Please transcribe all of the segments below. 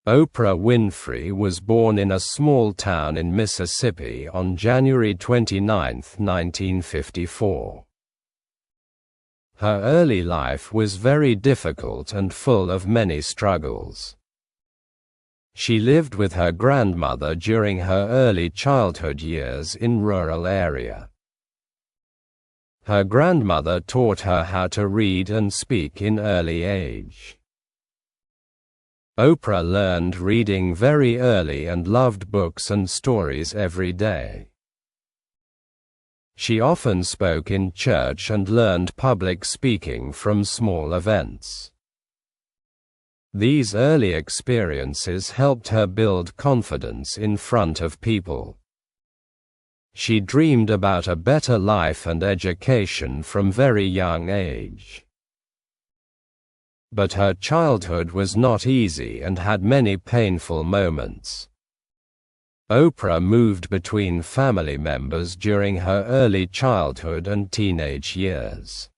Oprah Winfrey was born in a small town in Mississippi on January 29, 1954. Her early life was very difficult and full of many struggles. She lived with her grandmother during her early childhood years in rural area. Her grandmother taught her how to read and speak in early age. Oprah learned reading very early and loved books and stories every day. She often spoke in church and learned public speaking from small events. These early experiences helped her build confidence in front of people. She dreamed about a better life and education from very young age. But her childhood was not easy and had many painful moments. Oprah moved between family members during her early childhood and teenage years.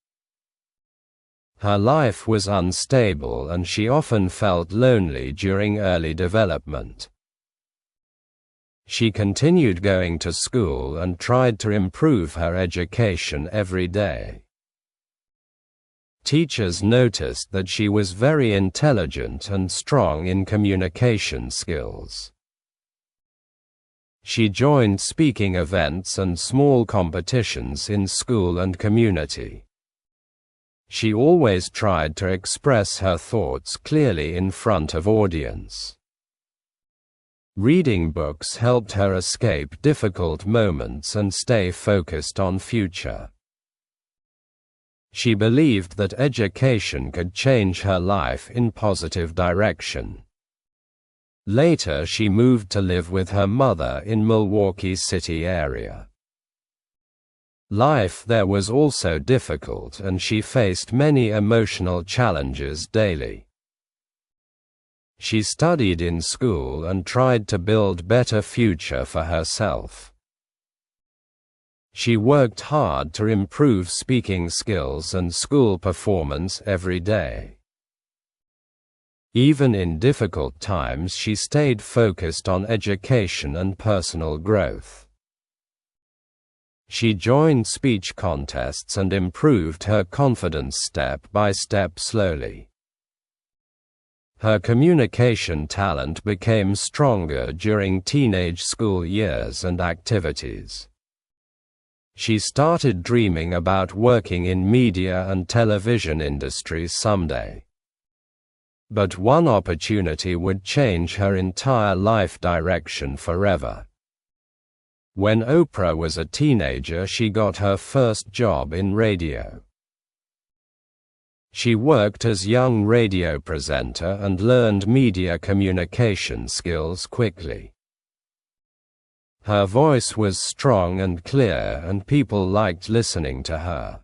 Her life was unstable and she often felt lonely during early development. She continued going to school and tried to improve her education every day. Teachers noticed that she was very intelligent and strong in communication skills. She joined speaking events and small competitions in school and community. She always tried to express her thoughts clearly in front of audience. Reading books helped her escape difficult moments and stay focused on future. She believed that education could change her life in positive direction. Later she moved to live with her mother in Milwaukee City area. Life there was also difficult and she faced many emotional challenges daily. She studied in school and tried to build better future for herself. She worked hard to improve speaking skills and school performance every day. Even in difficult times she stayed focused on education and personal growth. She joined speech contests and improved her confidence step by step slowly. Her communication talent became stronger during teenage school years and activities. She started dreaming about working in media and television industries someday. But one opportunity would change her entire life direction forever. When Oprah was a teenager, she got her first job in radio. She worked as young radio presenter and learned media communication skills quickly. Her voice was strong and clear and people liked listening to her.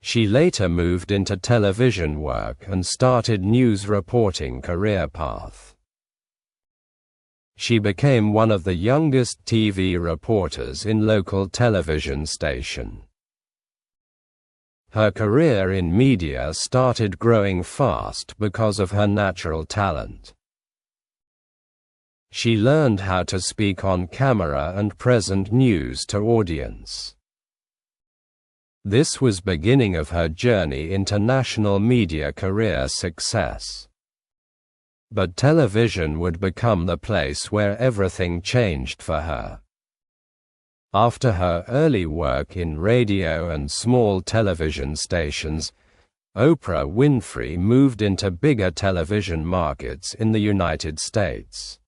She later moved into television work and started news reporting career path. She became one of the youngest TV reporters in local television station. Her career in media started growing fast because of her natural talent. She learned how to speak on camera and present news to audience. This was beginning of her journey into national media career success. But television would become the place where everything changed for her. After her early work in radio and small television stations, Oprah Winfrey moved into bigger television markets in the United States.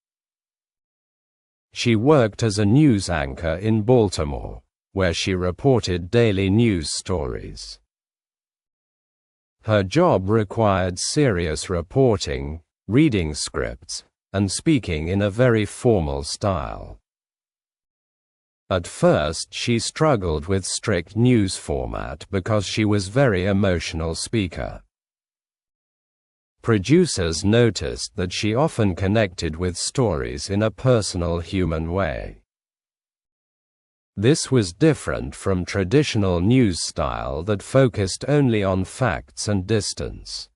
She worked as a news anchor in Baltimore, where she reported daily news stories. Her job required serious reporting, reading scripts, and speaking in a very formal style. At first she struggled with strict news format because she was very emotional speaker. Producers noticed that she often connected with stories in a personal human way. This was different from traditional news style that focused only on facts and distance.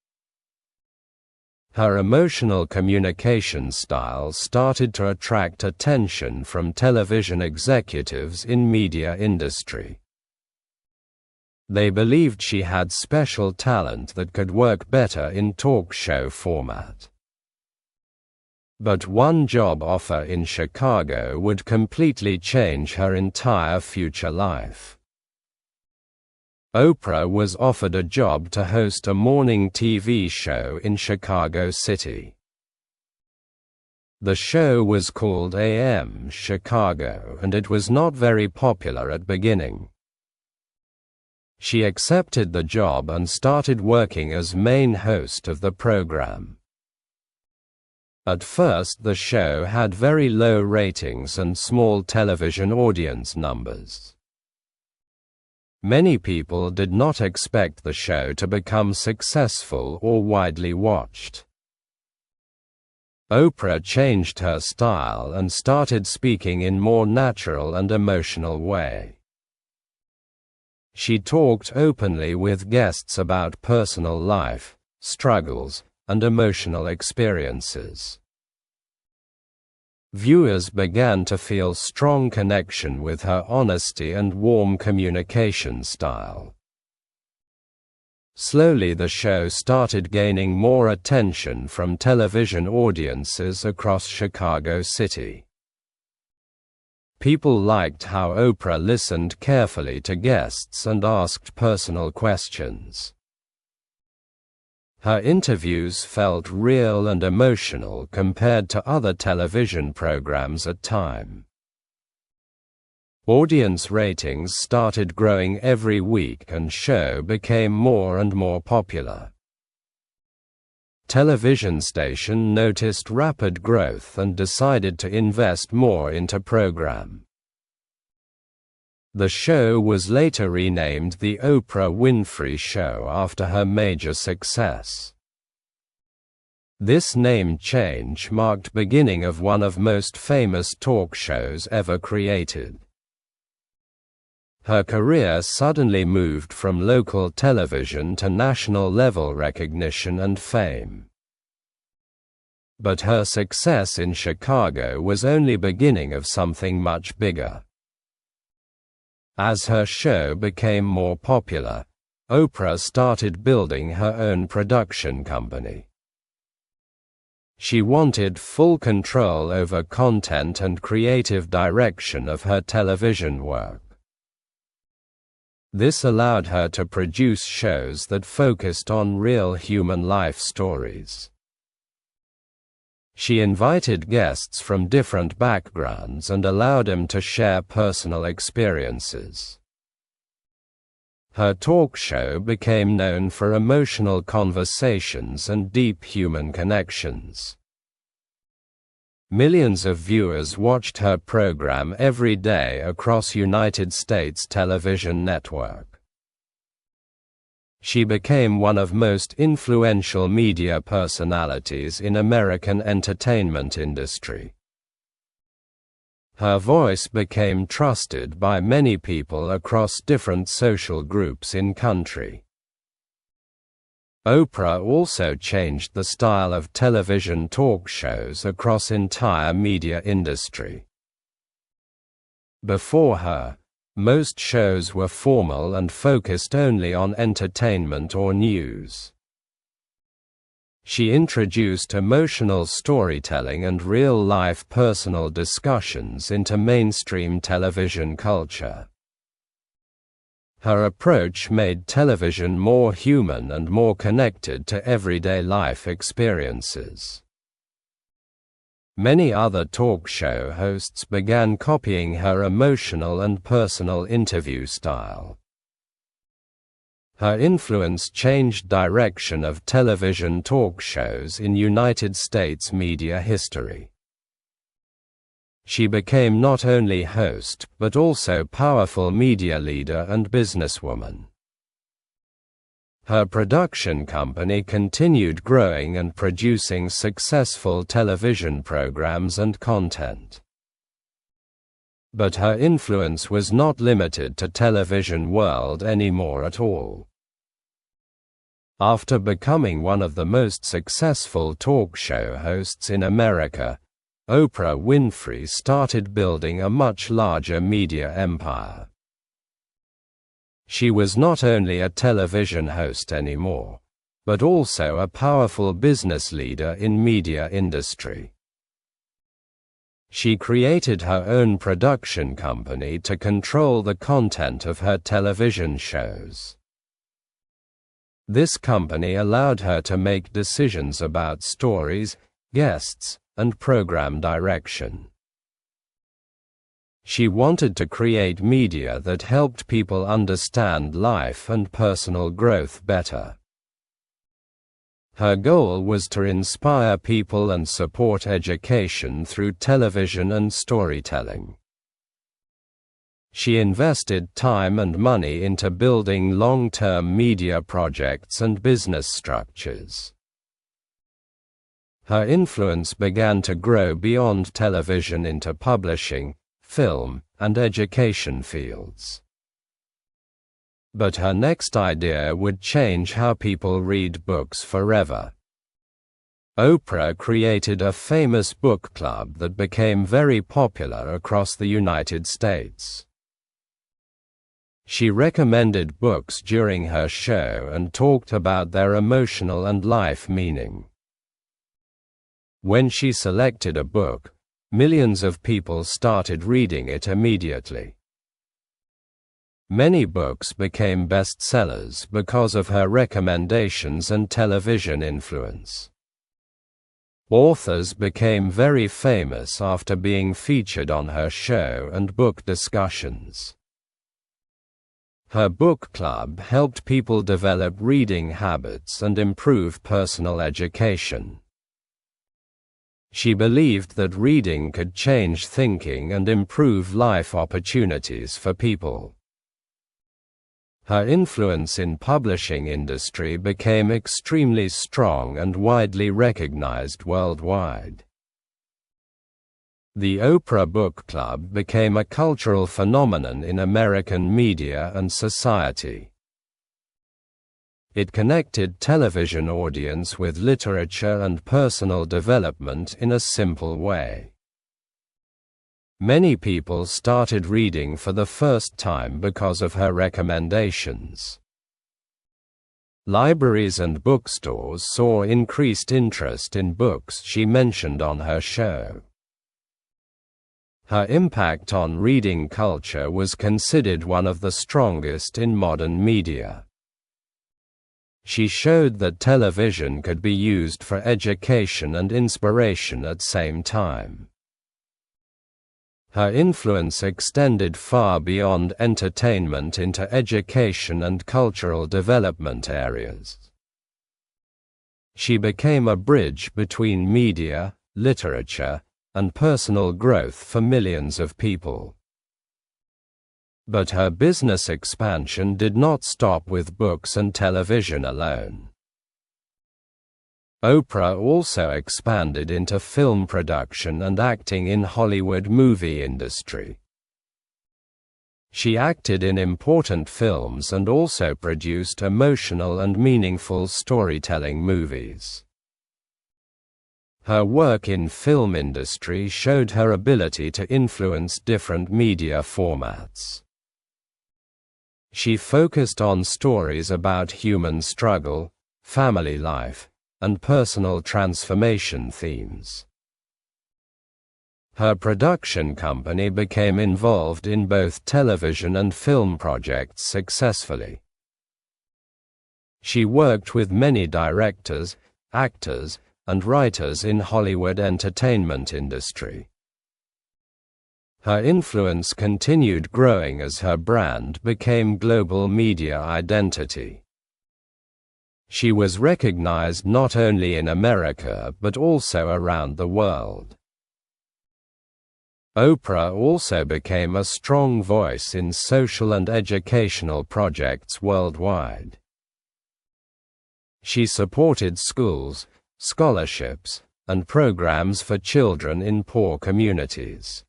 Her emotional communication style started to attract attention from television executives in media industry. They believed she had special talent that could work better in talk show format. But one job offer in Chicago would completely change her entire future life. Oprah was offered a job to host a morning TV show in Chicago City. The show was called AM Chicago, and it was not very popular at beginning. She accepted the job and started working as main host of the program. At first, the show had very low ratings and small television audience numbers. Many people did not expect the show to become successful or widely watched. Oprah changed her style and started speaking in more natural and emotional way. She talked openly with guests about personal life, struggles, and emotional experiences. Viewers began to feel strong connection with her honesty and warm communication style. Slowly the show started gaining more attention from television audiences across Chicago City. People liked how Oprah listened carefully to guests and asked personal questions. Her interviews felt real and emotional compared to other television programs at time. Audience ratings started growing every week and show became more and more popular. Television station noticed rapid growth and decided to invest more into program. The show was later renamed The Oprah Winfrey Show after her major success. This name change marked beginning of one of most famous talk shows ever created. Her career suddenly moved from local television to national level recognition and fame. But her success in Chicago was only beginning of something much bigger. As her show became more popular, Oprah started building her own production company. She wanted full control over content and creative direction of her television work. This allowed her to produce shows that focused on real human life stories. She invited guests from different backgrounds and allowed them to share personal experiences. Her talk show became known for emotional conversations and deep human connections. Millions of viewers watched her program every day across United States television network. She became one of most influential media personalities in American entertainment industry. Her voice became trusted by many people across different social groups in country. Oprah also changed the style of television talk shows across entire media industry. Before her, most shows were formal and focused only on entertainment or news. She introduced emotional storytelling and real-life personal discussions into mainstream television culture. Her approach made television more human and more connected to everyday life experiences. Many other talk show hosts began copying her emotional and personal interview style. Her influence changed direction of television talk shows in United States media history. She became not only host, but also powerful media leader and businesswoman. Her production company continued growing and producing successful television programs and content. But her influence was not limited to television world anymore at all. After becoming one of the most successful talk show hosts in America, Oprah Winfrey started building a much larger media empire. She was not only a television host anymore, but also a powerful business leader in media industry. She created her own production company to control the content of her television shows. This company allowed her to make decisions about stories, guests, and program direction. She wanted to create media that helped people understand life and personal growth better. Her goal was to inspire people and support education through television and storytelling. She invested time and money into building long-term media projects and business structures. Her influence began to grow beyond television into publishing, film, and education fields. But her next idea would change how people read books forever. Oprah created a famous book club that became very popular across the United States. She recommended books during her show and talked about their emotional and life meaning. When she selected a book, millions of people started reading it immediately. Many books became bestsellers because of her recommendations and television influence. Authors became very famous after being featured on her show and book discussions. Her book club helped people develop reading habits and improve personal education. She believed that reading could change thinking and improve life opportunities for people. Her influence in publishing industry became extremely strong and widely recognized worldwide. The Oprah Book Club became a cultural phenomenon in American media and society. It connected television audience with literature and personal development in a simple way. Many people started reading for the first time because of her recommendations. Libraries and bookstores saw increased interest in books she mentioned on her show. Her impact on reading culture was considered one of the strongest in modern media. She showed that television could be used for education and inspiration at the same time. Her influence extended far beyond entertainment into education and cultural development areas. She became a bridge between media, literature, and personal growth for millions of people. But her business expansion did not stop with books and television alone. Oprah also expanded into film production and acting in Hollywood movie industry. She acted in important films and also produced emotional and meaningful storytelling movies. Her work in film industry showed her ability to influence different media formats. She focused on stories about human struggle, family life, and personal transformation themes. Her production company became involved in both television and film projects successfully. She worked with many directors, actors, and writers in Hollywood entertainment industry. Her influence continued growing as her brand became global media identity. She was recognized not only in America but also around the world. Oprah also became a strong voice in social and educational projects worldwide. She supported schools, scholarships, and programs for children in poor communities.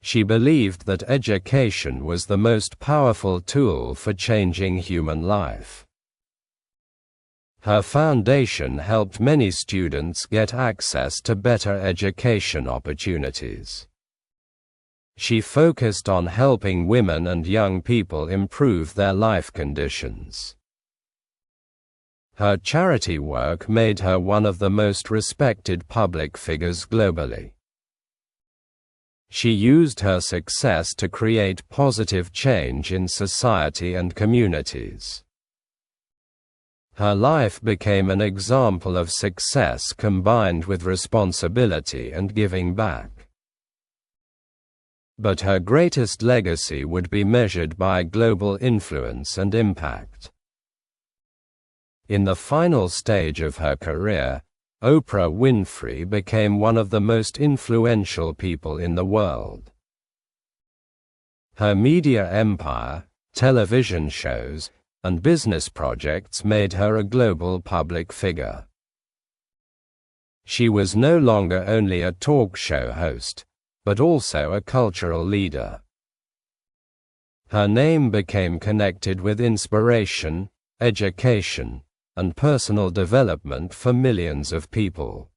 She believed that education was the most powerful tool for changing human life. Her foundation helped many students get access to better education opportunities. She focused on helping women and young people improve their life conditions. Her charity work made her one of the most respected public figures globally. She used her success to create positive change in society and communities. Her life became an example of success combined with responsibility and giving back. But her greatest legacy would be measured by global influence and impact. In the final stage of her career, Oprah Winfrey became one of the most influential people in the world. Her media empire, television shows, and business projects made her a global public figure. She was no longer only a talk show host, but also a cultural leader. Her name became connected with inspiration, education, and personal development for millions of people.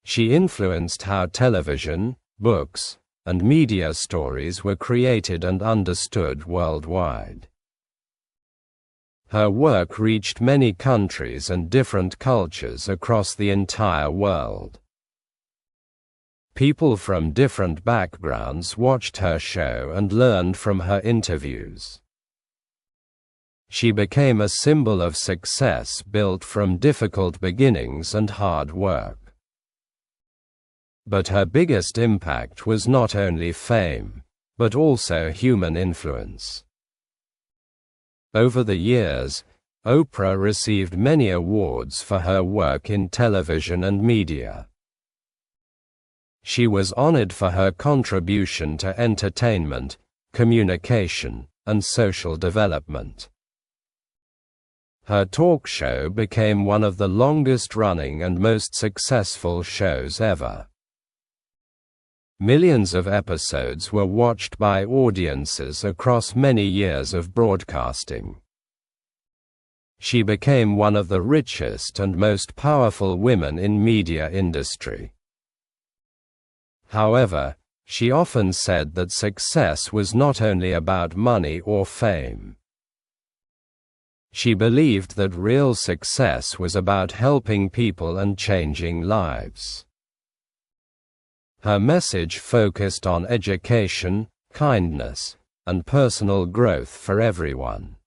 She influenced how television, books, and media stories were created and understood worldwide. Her work reached many countries and different cultures across the entire world. People from different backgrounds watched her show and learned from her interviews. She became a symbol of success built from difficult beginnings and hard work. But her biggest impact was not only fame, but also human influence. Over the years, Oprah received many awards for her work in television and media. She was honored for her contribution to entertainment, communication, and social development. Her talk show became one of the longest-running and most successful shows ever. Millions of episodes were watched by audiences across many years of broadcasting. She became one of the richest and most powerful women in media industry. However, she often said that success was not only about money or fame. She believed that real success was about helping people and changing lives. Her message focused on education, kindness, and personal growth for everyone.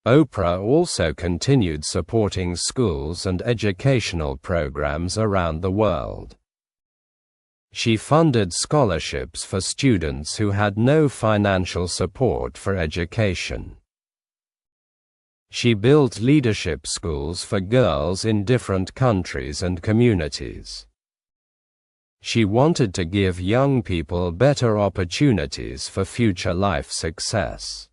Oprah also continued supporting schools and educational programs around the world. She funded scholarships for students who had no financial support for education. She built leadership schools for girls in different countries and communities. She wanted to give young people better opportunities for future life success.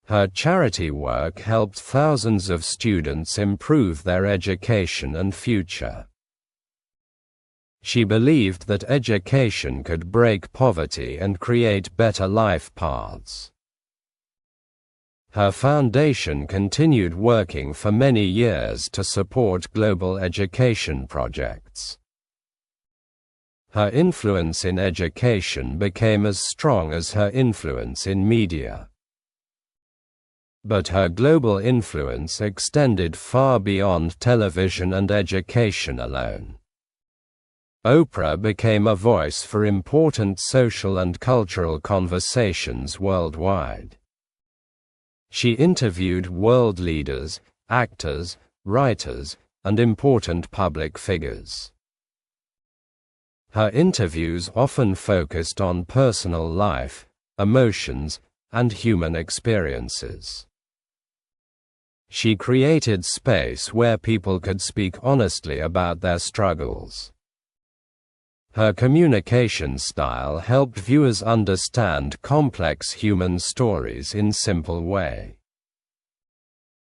Her charity work helped thousands of students improve their education and future. She believed that education could break poverty and create better life paths. Her foundation continued working for many years to support global education projects. Her influence in education became as strong as her influence in media. But her global influence extended far beyond television and education alone. Oprah became a voice for important social and cultural conversations worldwide. She interviewed world leaders, actors, writers, and important public figures. Her interviews often focused on personal life, emotions, and human experiences. She created space where people could speak honestly about their struggles. Her communication style helped viewers understand complex human stories in a simple way.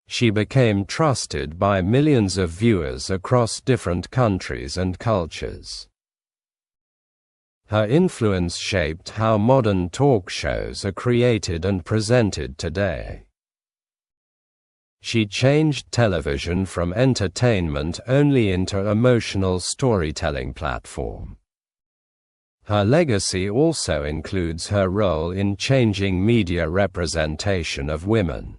She became trusted by millions of viewers across different countries and cultures. Her influence shaped how modern talk shows are created and presented today. She changed television from entertainment only into emotional storytelling platform. Her legacy also includes her role in changing media representation of women.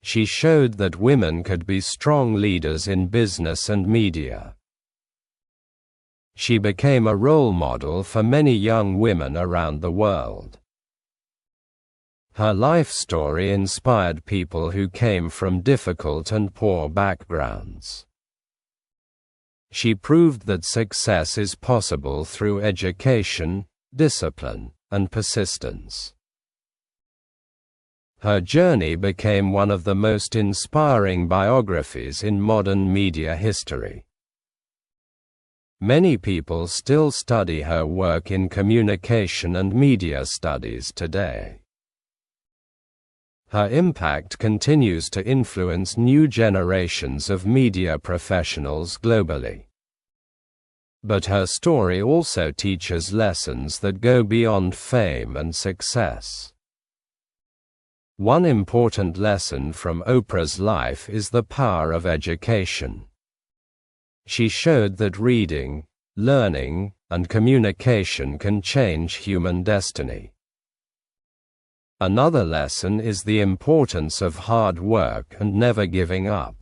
She showed that women could be strong leaders in business and media. She became a role model for many young women around the world. Her life story inspired people who came from difficult and poor backgrounds. She proved that success is possible through education, discipline, and persistence. Her journey became one of the most inspiring biographies in modern media history. Many people still study her work in communication and media studies today. Her impact continues to influence new generations of media professionals globally. But her story also teaches lessons that go beyond fame and success. One important lesson from Oprah's life is the power of education. She showed that reading, learning, and communication can change human destiny. Another lesson is the importance of hard work and never giving up.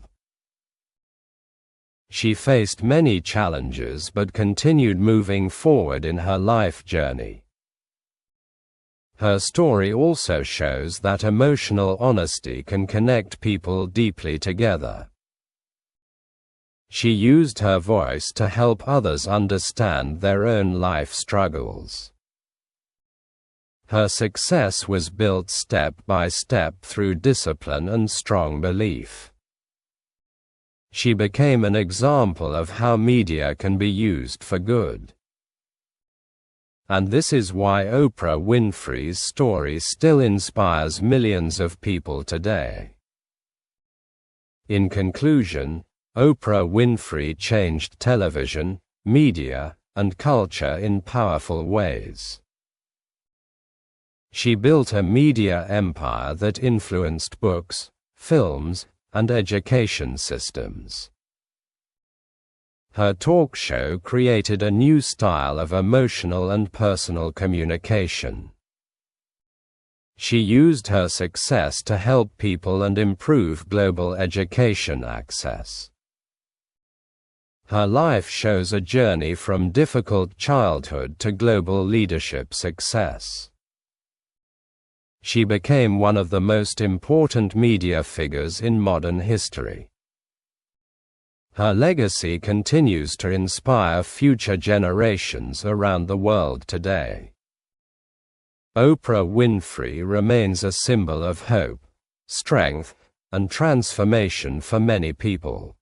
She faced many challenges but continued moving forward in her life journey. Her story also shows that emotional honesty can connect people deeply together. She used her voice to help others understand their own life struggles. Her success was built step by step through discipline and strong belief. She became an example of how media can be used for good. And this is why Oprah Winfrey's story still inspires millions of people today. In conclusion, Oprah Winfrey changed television, media, and culture in powerful ways. She built a media empire that influenced books, films, and education systems. Her talk show created a new style of emotional and personal communication. She used her success to help people and improve global education access. Her life shows a journey from difficult childhood to global leadership success. She became one of the most important media figures in modern history. Her legacy continues to inspire future generations around the world today. Oprah Winfrey remains a symbol of hope, strength, and transformation for many people.